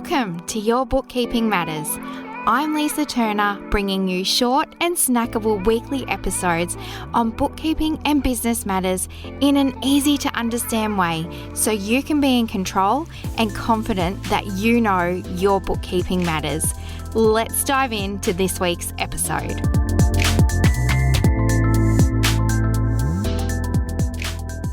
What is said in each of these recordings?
Welcome to Your Bookkeeping Matters. I'm Lisa Turner, bringing you short and snackable weekly episodes on bookkeeping and business matters in an easy to understand way so you can be in control and confident that you know your bookkeeping matters. Let's dive into this week's episode.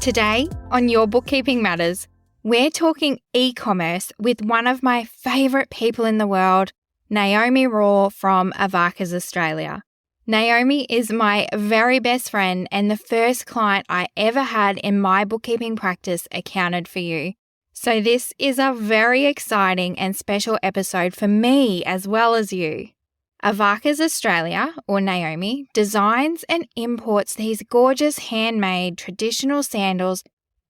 Today on Your Bookkeeping Matters, we're talking e-commerce with one of my favourite people in the world, Naomi Rohr from Avarcas Australia. Naomi is my very best friend and the first client I ever had in my bookkeeping practice accounted for you. So this is a very exciting and special episode for me as well as you. Avarcas Australia, or Naomi, designs and imports these gorgeous handmade traditional sandals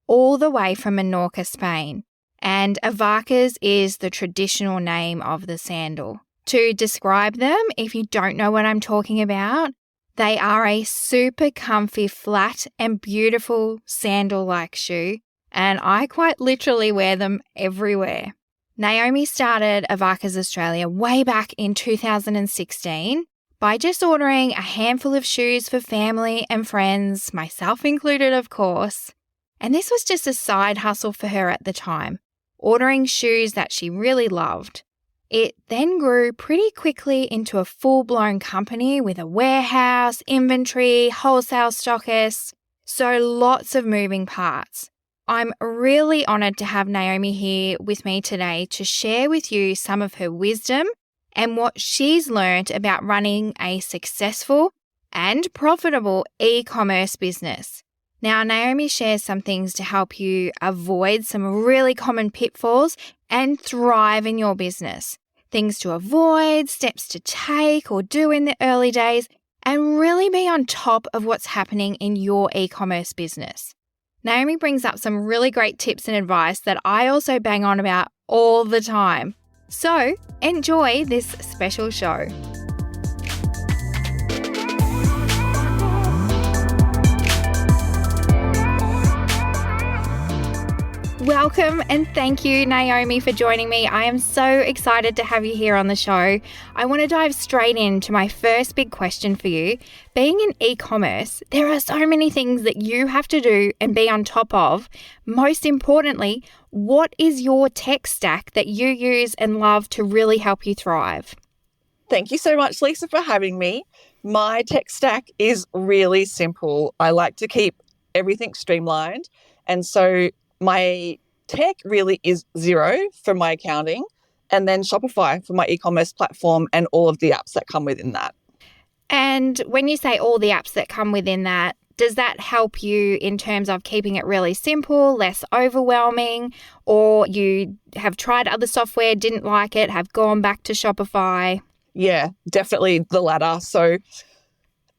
all the way from Menorca, Spain. And Avarcas is the traditional name of the sandal. To describe them, if you don't know what I'm talking about, they are a super comfy, flat and beautiful sandal-like shoe, and I quite literally wear them everywhere. Naomi started Avarcas Australia way back in 2016 by just ordering a handful of shoes for family and friends, myself included, of course. And this was just a side hustle for her at the time, ordering shoes that she really loved. It then grew pretty quickly into a full-blown company with a warehouse, inventory, wholesale stockists, so lots of moving parts. I'm really honoured to have Naomi here with me today to share with you some of her wisdom and what she's learned about running a successful and profitable e-commerce business. Now, Naomi shares some things to help you avoid some really common pitfalls and thrive in your business. Things to avoid, steps to take or do in the early days, and really be on top of what's happening in your e-commerce business. Naomi brings up some really great tips and advice that I also bang on about all the time. So, enjoy this special show. Welcome and thank you, Naomi, for joining me. I am so excited to have you here on the show. I want to dive straight into my first big question for you. Being in e-commerce, there are so many things that you have to do and be on top of. Most importantly, what is your tech stack that you use and love to really help you thrive? Thank you so much, Lisa, for having me. My tech stack is really simple. I like to keep everything streamlined. And so my tech really is Xero for my accounting, and then Shopify for my e-commerce platform and all of the apps that come within that. And when you say all the apps that come within that, does that help you in terms of keeping it really simple, less overwhelming, or you have tried other software, didn't like it, have gone back to Shopify? Yeah, definitely the latter. So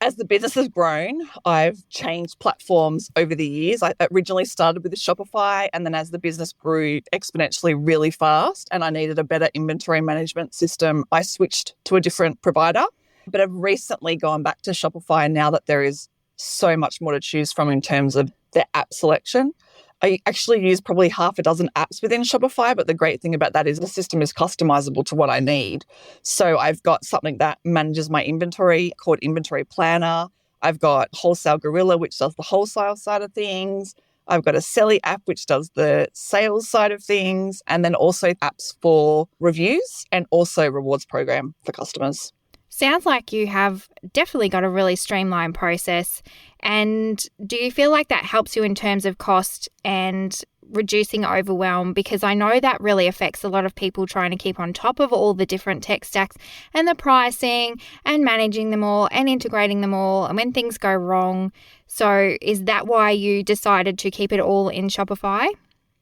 as the business has grown, I've changed platforms over the years. I originally started with the Shopify, and then as the business grew exponentially really fast and I needed a better inventory management system, I switched to a different provider. But I've recently gone back to Shopify now that there is so much more to choose from in terms of the app selection. I actually use probably half a dozen apps within Shopify, but the great thing about that is the system is customizable to what I need. So I've got something that manages my inventory called Inventory Planner. I've got Wholesale Gorilla, which does the wholesale side of things. I've got a Selly app, which does the sales side of things, and then also apps for reviews and also rewards program for customers. Sounds like you have definitely got a really streamlined process. And do you feel like that helps you in terms of cost and reducing overwhelm? Because I know that really affects a lot of people trying to keep on top of all the different tech stacks and the pricing and managing them all and integrating them all and when things go wrong. So is that why you decided to keep it all in Shopify?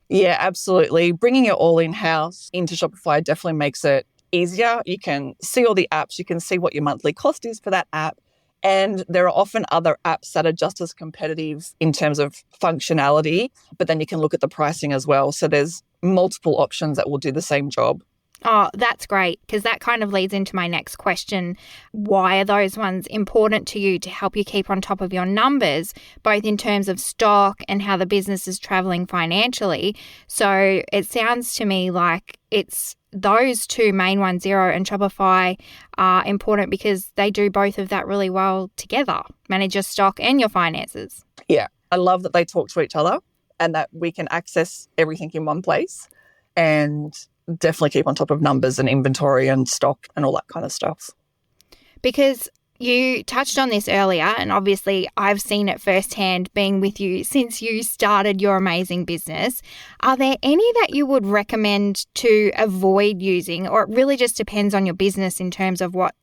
Yeah, absolutely. Bringing it all in-house into Shopify definitely makes it easier. You can see all the apps, you can see what your monthly cost is for that app. And there are often other apps that are just as competitive in terms of functionality, but then you can look at the pricing as well. So there's multiple options that will do the same job. Oh, that's great, because that kind of leads into my next question. Why are those ones important to you to help you keep on top of your numbers, both in terms of stock and how the business is traveling financially? So it sounds to me like it's those two main ones, Xero and Shopify, are important because they do both of that really well together, manage your stock and your finances. Yeah, I love that they talk to each other and that we can access everything in one place and definitely keep on top of numbers and inventory and stock and all that kind of stuff. Because you touched on this earlier, and obviously I've seen it firsthand being with you since you started your amazing business. Are there any that you would recommend to avoid using, or it really just depends on your business in terms of what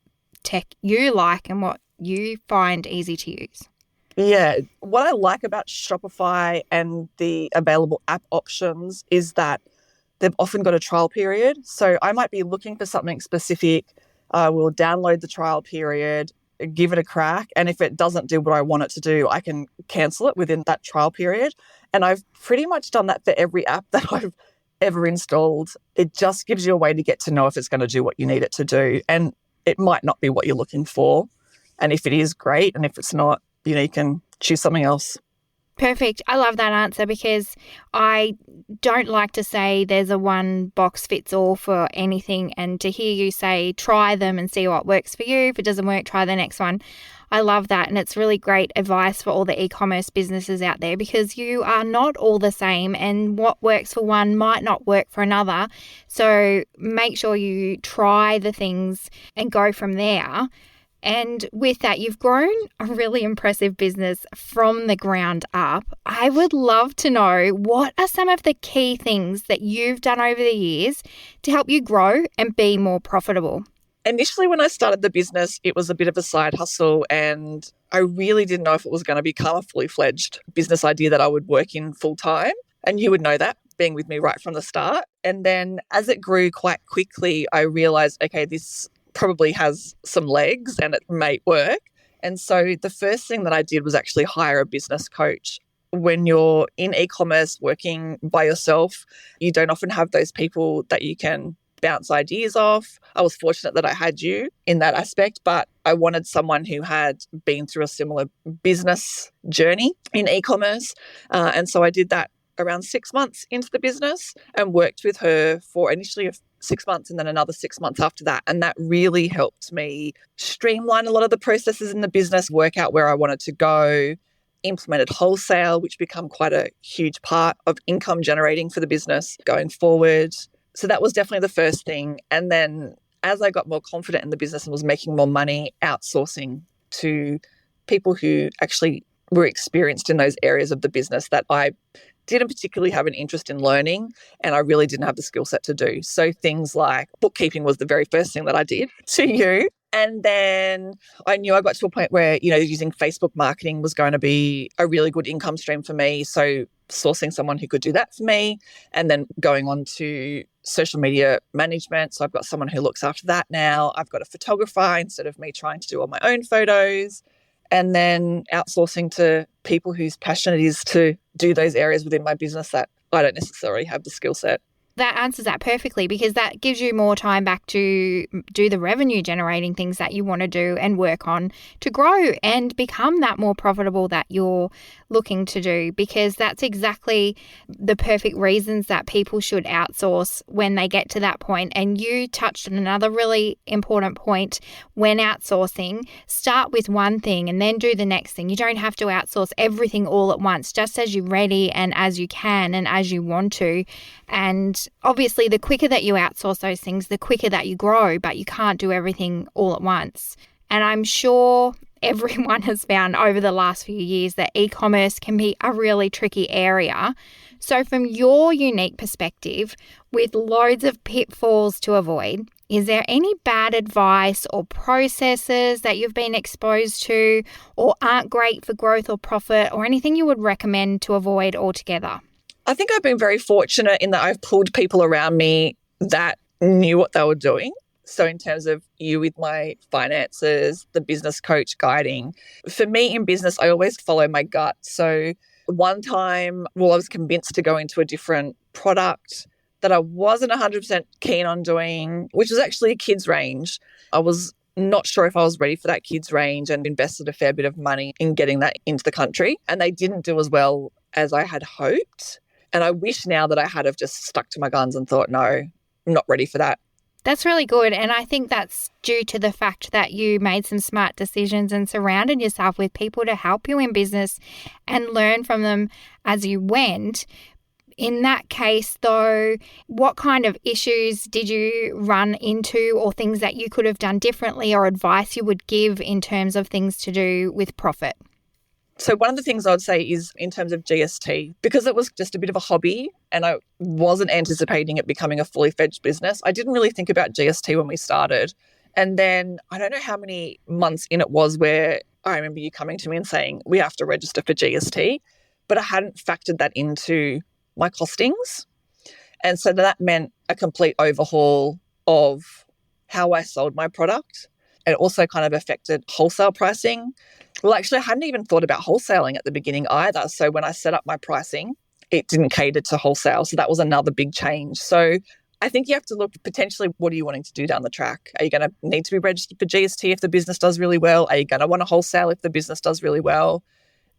tech you like and what you find easy to use? Yeah, what I like about Shopify and the available app options is that they've often got a trial period. So I might be looking for something specific. I will download the trial period, give it a crack. And if it doesn't do what I want it to do, I can cancel it within that trial period. And I've pretty much done that for every app that I've ever installed. It just gives you a way to get to know if it's going to do what you need it to do. And it might not be what you're looking for. And if it is, great. And if it's not, you can choose something else. Perfect. I love that answer because I don't like to say there's a one box fits all for anything, and to hear you say try them and see what works for you. If it doesn't work, try the next one. I love that, and it's really great advice for all the e-commerce businesses out there because you are not all the same, and what works for one might not work for another. So make sure you try the things and go from there. And with that, you've grown a really impressive business from the ground up. I would love to know, what are some of the key things that you've done over the years to help you grow and be more profitable? Initially, when I started the business, it was a bit of a side hustle and I really didn't know if it was going to become a fully fledged business idea that I would work in full time. And you would know that being with me right from the start. And then as it grew quite quickly, I realized, okay, this probably has some legs and it may work. And so the first thing that I did was actually hire a business coach. When you're in e-commerce working by yourself, you don't often have those people that you can bounce ideas off. I was fortunate that I had you in that aspect, but I wanted someone who had been through a similar business journey in e-commerce. And so I did that around 6 months into the business and worked with her for initially 6 months and then another 6 months after that. And that really helped me streamline a lot of the processes in the business, work out where I wanted to go, implemented wholesale, which become quite a huge part of income generating for the business going forward. So that was definitely the first thing. And then as I got more confident in the business and was making more money, outsourcing to people who actually were experienced in those areas of the business that I didn't particularly have an interest in learning and I really didn't have the skill set to do. So things like bookkeeping was the very first thing that I did to you. And then I knew I got to a point where, using Facebook marketing was going to be a really good income stream for me. So sourcing someone who could do that for me and then going on to social media management. So I've got someone who looks after that now. I've got a photographer instead of me trying to do all my own photos. And then outsourcing to people whose passion it is to do those areas within my business that I don't necessarily have the skill set. That answers that perfectly because that gives you more time back to do the revenue generating things that you want to do and work on to grow and become that more profitable that you're looking to do, because that's exactly the perfect reasons that people should outsource when they get to that point. And you touched on another really important point when outsourcing. Start with one thing and then do the next thing. You don't have to outsource everything all at once, just as you're ready and as you can and as you want to. And obviously, the quicker that you outsource those things, the quicker that you grow, but you can't do everything all at once. And I'm sure everyone has found over the last few years that e-commerce can be a really tricky area. So from your unique perspective, with loads of pitfalls to avoid, is there any bad advice or processes that you've been exposed to or aren't great for growth or profit, or anything you would recommend to avoid altogether? I think I've been very fortunate in that I've pulled people around me that knew what they were doing. So in terms of you with my finances, the business coach guiding, for me in business, I always follow my gut. So one time, I was convinced to go into a different product that I wasn't 100% keen on doing, which was actually a kids range. I was not sure if I was ready for that kids range and invested a fair bit of money in getting that into the country. And they didn't do as well as I had hoped. And I wish now that I had have just stuck to my guns and thought, no, I'm not ready for that. That's really good. And I think that's due to the fact that you made some smart decisions and surrounded yourself with people to help you in business and learn from them as you went. In that case, though, what kind of issues did you run into or things that you could have done differently or advice you would give in terms of things to do with profit? So one of the things I would say is in terms of GST, because it was just a bit of a hobby and I wasn't anticipating it becoming a fully fledged business, I didn't really think about GST when we started. And then I don't know how many months in it was where I remember you coming to me and saying, we have to register for GST, but I hadn't factored that into my costings. And so that meant a complete overhaul of how I sold my product. It also kind of affected wholesale pricing. Well, actually, I hadn't even thought about wholesaling at the beginning either. So when I set up my pricing, it didn't cater to wholesale. So that was another big change. So I think you have to look potentially, what are you wanting to do down the track? Are you going to need to be registered for GST if the business does really well? Are you going to want to wholesale if the business does really well?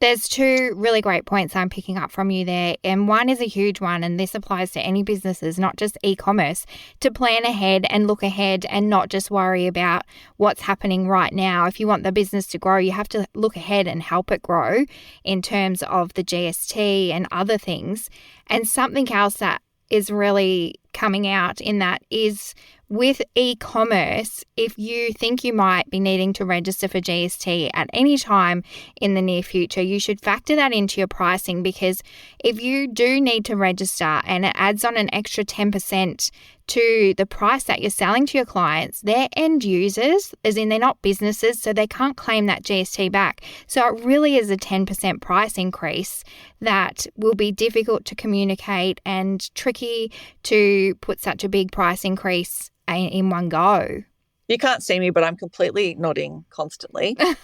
There's two really great points I'm picking up from you there. And one is a huge one, and this applies to any businesses, not just e-commerce, to plan ahead and look ahead and not just worry about what's happening right now. If you want the business to grow, you have to look ahead and help it grow in terms of the GST and other things. And something else that is really coming out in that is with e-commerce, if you think you might be needing to register for GST at any time in the near future, you should factor that into your pricing, because if you do need to register and it adds on an extra 10% to the price that you're selling to your clients, they're end users, as in they're not businesses, so they can't claim that GST back. So it really is a 10% price increase that will be difficult to communicate and tricky to put such a big price increase in one go. You can't see me, but I'm completely nodding constantly. I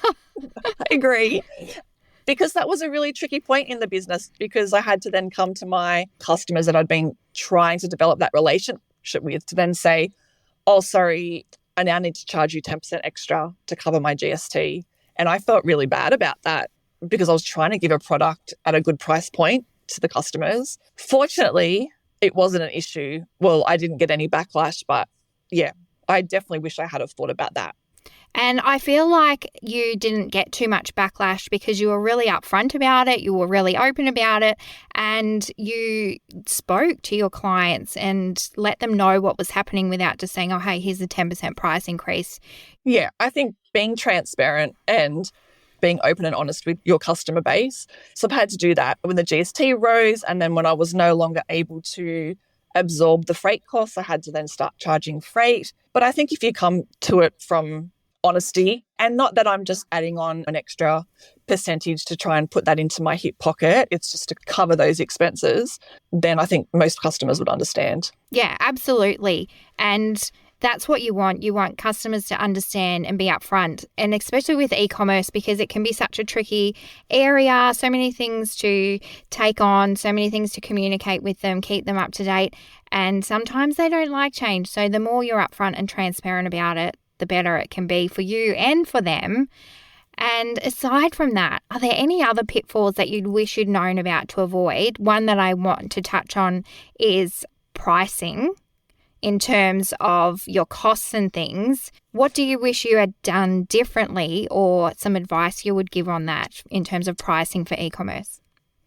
agree. Because that was a really tricky point in the business, because I had to then come to my customers that I'd been trying to develop that relationship with to then say, oh, sorry, I now need to charge you 10% extra to cover my GST. And I felt really bad about that because I was trying to give a product at a good price point to the customers. Fortunately, it wasn't an issue. Well, I didn't get any backlash, but yeah, I definitely wish I had have thought about that. And I feel like you didn't get too much backlash because you were really upfront about it, you were really open about it, and you spoke to your clients and let them know what was happening without just saying, oh, hey, here's a 10% price increase. Yeah, I think being transparent and being open and honest with your customer base. So I've had to do that when the GST rose, and then when I was no longer able to absorb the freight costs, I had to then start charging freight. But I think if you come to it from honesty, and not that I'm just adding on an extra percentage to try and put that into my hip pocket, it's just to cover those expenses, then I think most customers would understand. Yeah, absolutely. And that's what you want. You want customers to understand and be upfront, and especially with e-commerce, because it can be such a tricky area, so many things to take on, so many things to communicate with them, keep them up to date, and sometimes they don't like change. So the more you're upfront and transparent about it, the better it can be for you and for them. And aside from that, are there any other pitfalls that you'd wish you'd known about to avoid? One that I want to touch on is pricing in terms of your costs and things. What do you wish you had done differently, or some advice you would give on that in terms of pricing for e-commerce?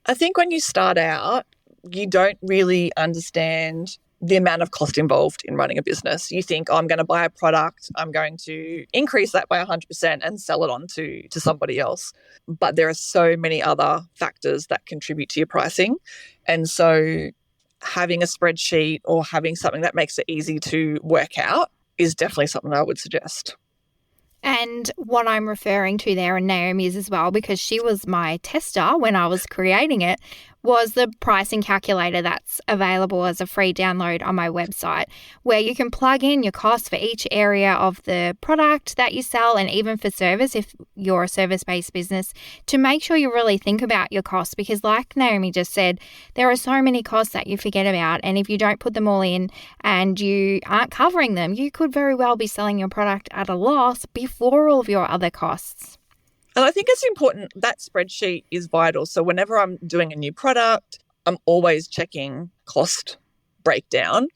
I think when you start out, you don't really understand the amount of cost involved in running a business. You think, oh, I'm going to buy a product, I'm going to increase that by 100% and sell it on to somebody else. But there are so many other factors that contribute to your pricing. And so having a spreadsheet or having something that makes it easy to work out is definitely something I would suggest. And what I'm referring to there, and Naomi is as well, because she was my tester when I was creating it, was the pricing calculator that's available as a free download on my website, where you can plug in your costs for each area of the product that you sell, and even for service if you're a service-based business, to make sure you really think about your costs, because like Naomi just said, there are so many costs that you forget about, and if you don't put them all in and you aren't covering them, you could very well be selling your product at a loss before all of your other costs. And I think it's important, that spreadsheet is vital. So whenever I'm doing a new product, I'm always checking cost breakdown.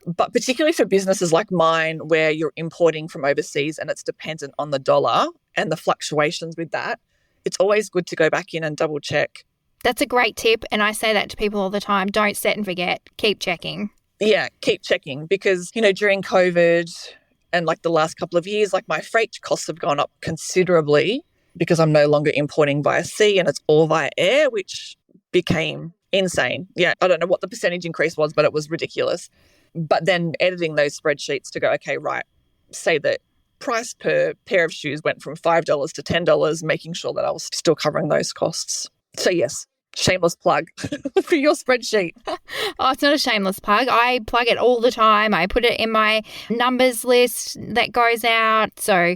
But particularly for businesses like mine, where you're importing from overseas and it's dependent on the dollar and the fluctuations with that, it's always good to go back in and double check. That's a great tip. And I say that to people all the time. Don't set and forget. Keep checking. Yeah, keep checking, because, during COVID and like the last couple of years, like my freight costs have gone up considerably because I'm no longer importing via sea and it's all via air, which became insane. Yeah, I don't know what the percentage increase was, but it was ridiculous. But then editing those spreadsheets to go, okay, right, say that price per pair of shoes went from $5 to $10, making sure that I was still covering those costs. So yes, shameless plug for your spreadsheet. Oh, it's not a shameless plug. I plug it all the time. I put it in my numbers list that goes out. So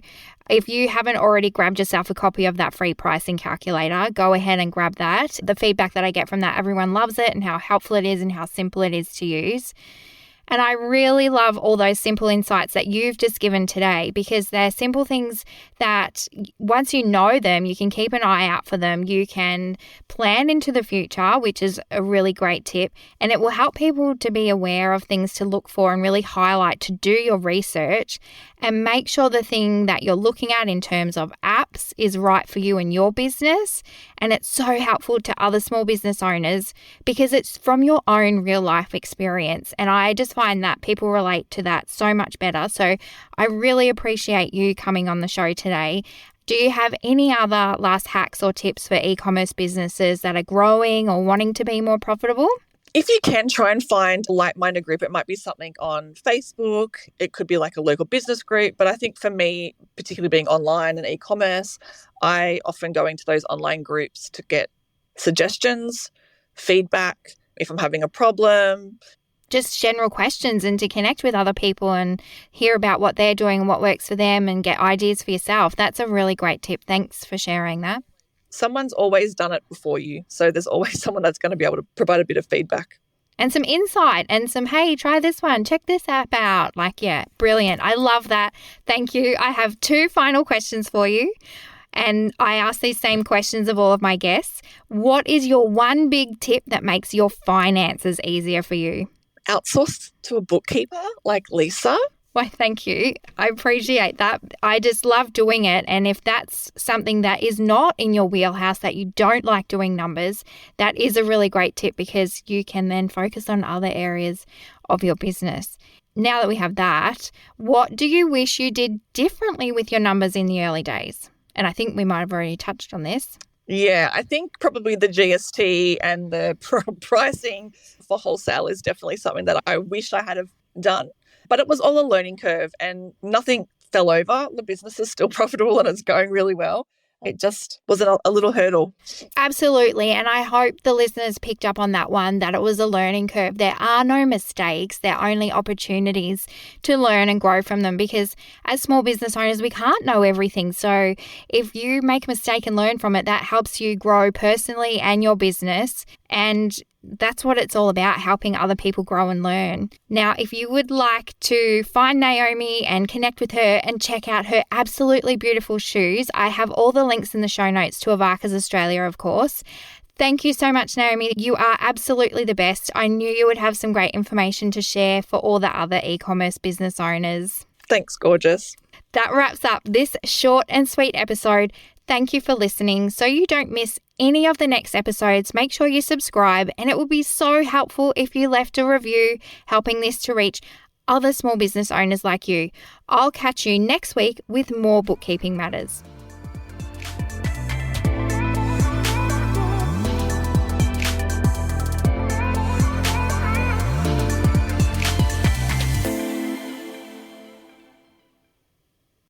if you haven't already grabbed yourself a copy of that free pricing calculator, go ahead and grab that. The feedback that I get from that, everyone loves it and how helpful it is and how simple it is to use. And I really love all those simple insights that you've just given today, because they're simple things that once you know them, you can keep an eye out for them. You can plan into the future, which is a really great tip. And it will help people to be aware of things to look for and really highlight, to do your research and make sure the thing that you're looking at in terms of apps is right for you and your business. And it's so helpful to other small business owners because it's from your own real life experience. And I just find that people relate to that so much better. So I really appreciate you coming on the show today. Do you have any other last hacks or tips for e-commerce businesses that are growing or wanting to be more profitable? If you can, try and find a like-minded group. It might be something on Facebook. It could be like a local business group. But I think for me, particularly being online and e-commerce, I often go into those online groups to get suggestions, feedback, if I'm having a problem. Just general questions, and to connect with other people and hear about what they're doing and what works for them and get ideas for yourself. That's a really great tip. Thanks for sharing that. Someone's always done it before you. So there's always someone that's going to be able to provide a bit of feedback. And some insight and some, hey, try this one, check this app out. Like, yeah, brilliant. I love that. Thank you. I have 2 final questions for you. And I ask these same questions of all of my guests. What is your one big tip that makes your finances easier for you? Outsource to a bookkeeper like Lisa. Why, thank you. I appreciate that. I just love doing it. And if that's something that is not in your wheelhouse, that you don't like doing numbers, that is a really great tip, because you can then focus on other areas of your business. Now that we have that, what do you wish you did differently with your numbers in the early days? And I think we might have already touched on this. Yeah, I think probably the GST and the pricing for wholesale is definitely something that I wish I had have done. But it was all a learning curve and nothing fell over. The business is still profitable and it's going really well. It just was a little hurdle. Absolutely. And I hope the listeners picked up on that one, that it was a learning curve. There are no mistakes. There are only opportunities to learn and grow from them, because as small business owners, we can't know everything. So if you make a mistake and learn from it, that helps you grow personally and your business. And that's what it's all about, helping other people grow and learn. Now, if you would like to find Naomi and connect with her and check out her absolutely beautiful shoes, I have all the links in the show notes to Avarcas Australia, of course. Thank you so much, Naomi. You are absolutely the best. I knew you would have some great information to share for all the other e-commerce business owners. Thanks, gorgeous. That wraps up this short and sweet episode. Thank you for listening. So you don't miss any of the next episodes, make sure you subscribe, and it would be so helpful if you left a review, helping this to reach other small business owners like you. I'll catch you next week with more bookkeeping matters.